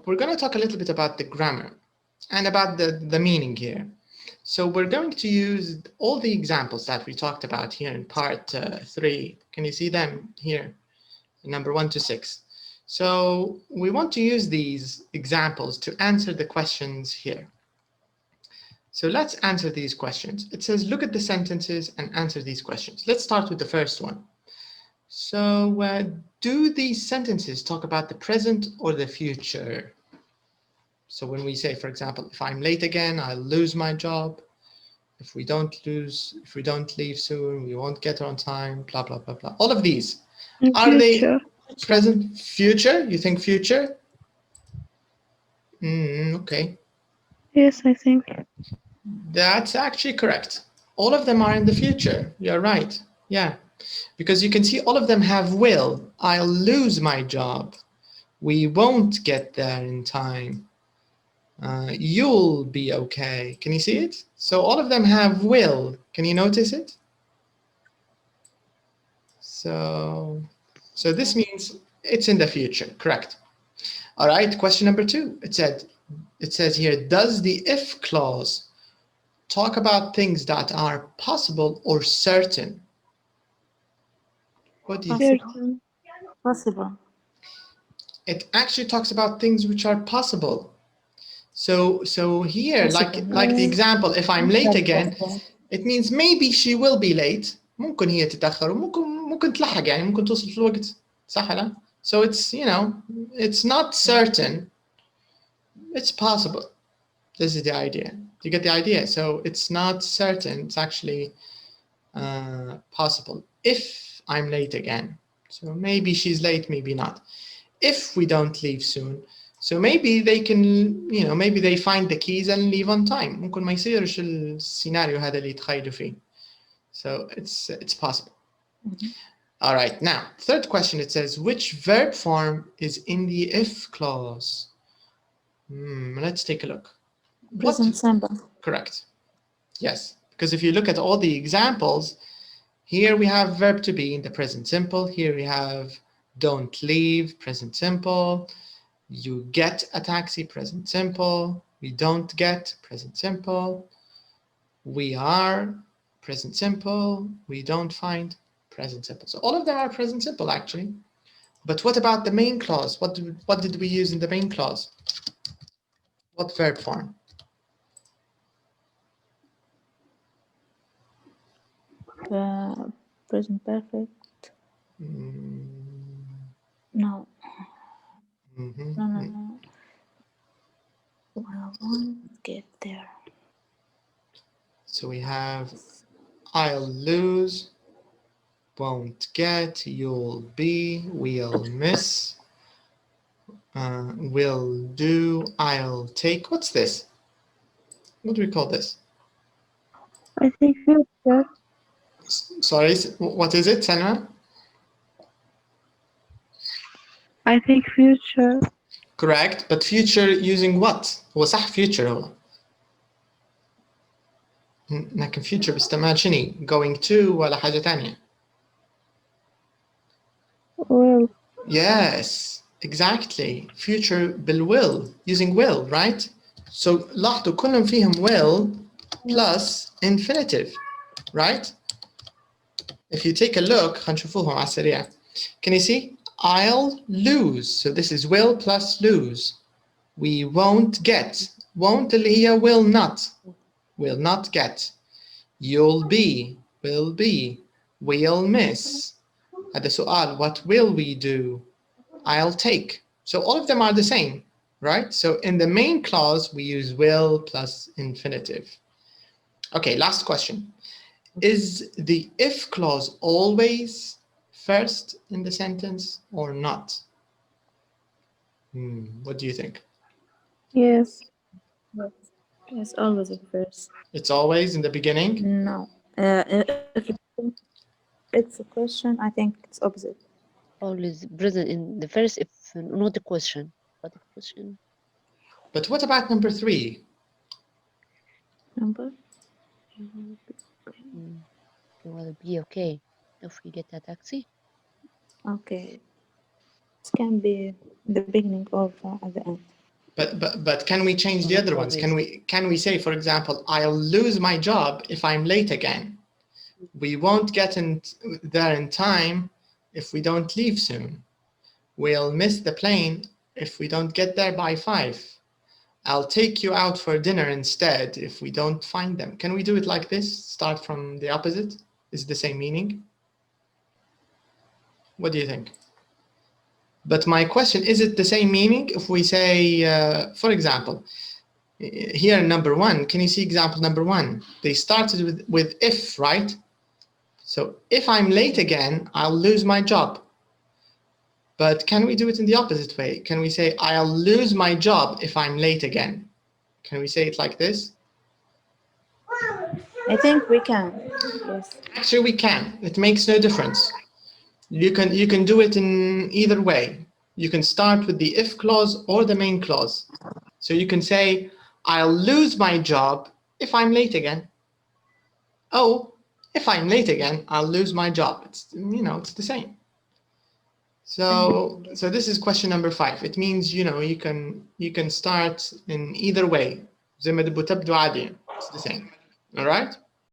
we're going to talk a little bit about the grammar and about the meaning here. So we're going to use all the examples that we talked about here in part 3. Can you see them here? Number 1 to 6. So we want to use these examples to answer the questions here. So let's answer these questions. It says, look at the sentences and answer these questions. Let's start with the first one. So do these sentences talk about the present or the future? So when we say, for example, if I'm late again, I'll lose my job. If we don't leave soon, we won't get on time, blah, blah, blah, blah. All of these. Are Future. they present, future? You think future? Okay. Yes, I think. That's actually correct. All of them are in the future. You're right. Yeah. Because you can see all of them have will. I'll lose my job. We won't get there in time. You'll be okay. Can you see it? So all of them have will. Can you notice it? So this means it's in the future. Correct. All right. Question number 2. It says here, does the if clause talk about things that are possible or certain? What do you think? Certain. Possible. It actually talks about things which are possible. So here, like the example, if I'm late again, it means maybe she will be late. ممكن هي تتأخر وممكن تلحق يعني ممكن توصل في الوقت. صح لا? So it's, it's not certain. It's possible. This is the idea. You get the idea? So it's not certain. It's actually possible if I'm late again. So maybe she's late, maybe not. If we don't leave soon, so maybe they can, maybe they find the keys and leave on time. ممكن ما يصيرش السيناريو هذا اللي يتخيلوا فيه. So it's possible. All right, now, third question, it says, which verb form is in the if clause? Let's take a look. Present simple. Correct. Yes, because if you look at all the examples, here we have verb to be in the present simple. Here we have don't leave, present simple. You get a taxi, present simple. We don't get, present simple. We are, present simple. We don't find, present simple. So all of them are present simple, actually. But what about the main clause? What did we use in the main clause? What verb form? Present perfect. No. No. I won't get there. So we have I'll lose, won't get, you'll be, we'll miss, will do, I'll take. What's this? What do we call this? I think future. Sorry, what is it, Sanma? I think future. Correct, but future using what? هو صح future هو. لكن future باستعمال شنو؟ Going to ولا حاجة تانية؟ Well. Yes, exactly. Future بالwill, using will, right? So لاحظوا كلهم فيهم will plus infinitive, right? If you take a look, خلينا نشوفوهم على السريع. Can you see? I'll lose. So this is will plus lose. We won't get. Won't اللي هي will not. Will not get. You'll be. Will be. We'll miss. هذا سؤال. What will we do? I'll take. So all of them are the same, right? So in the main clause, we use will plus infinitive. Okay, last question. Is the if clause always first in the sentence or not? What do you think? Yes. It's always at first. It's always in the beginning? No. If it's a question, I think it's opposite. Always present in the first if not a question, but a question. But what about number 3? Number? You will be okay if we get a taxi. Okay. It can be the beginning or at the end. But can we change the other ones? Can we say, for example, I'll lose my job if I'm late again? We won't get in there in time if we don't leave soon. We'll miss the plane if we don't get there by 5. I'll take you out for dinner instead if we don't find them. Can we do it like this? Start from the opposite? Is it the same meaning? What do you think? But my question, is it the same meaning if we say, for example, here in number 1, can you see example number 1? They started with if, right? So if I'm late again, I'll lose my job. But can we do it in the opposite way? Can we say, I'll lose my job if I'm late again? Can we say it like this? I think we can. Yes. Actually, we can. It makes no difference. You can do it in either way. You can start with the if clause or the main clause. So you can say, I'll lose my job if I'm late again. Oh, if I'm late again, I'll lose my job. It's, it's the same. So this is question number 5. It means, you can start in either way. زي ما تبغوا تبدوا عادي. It's the same. All right?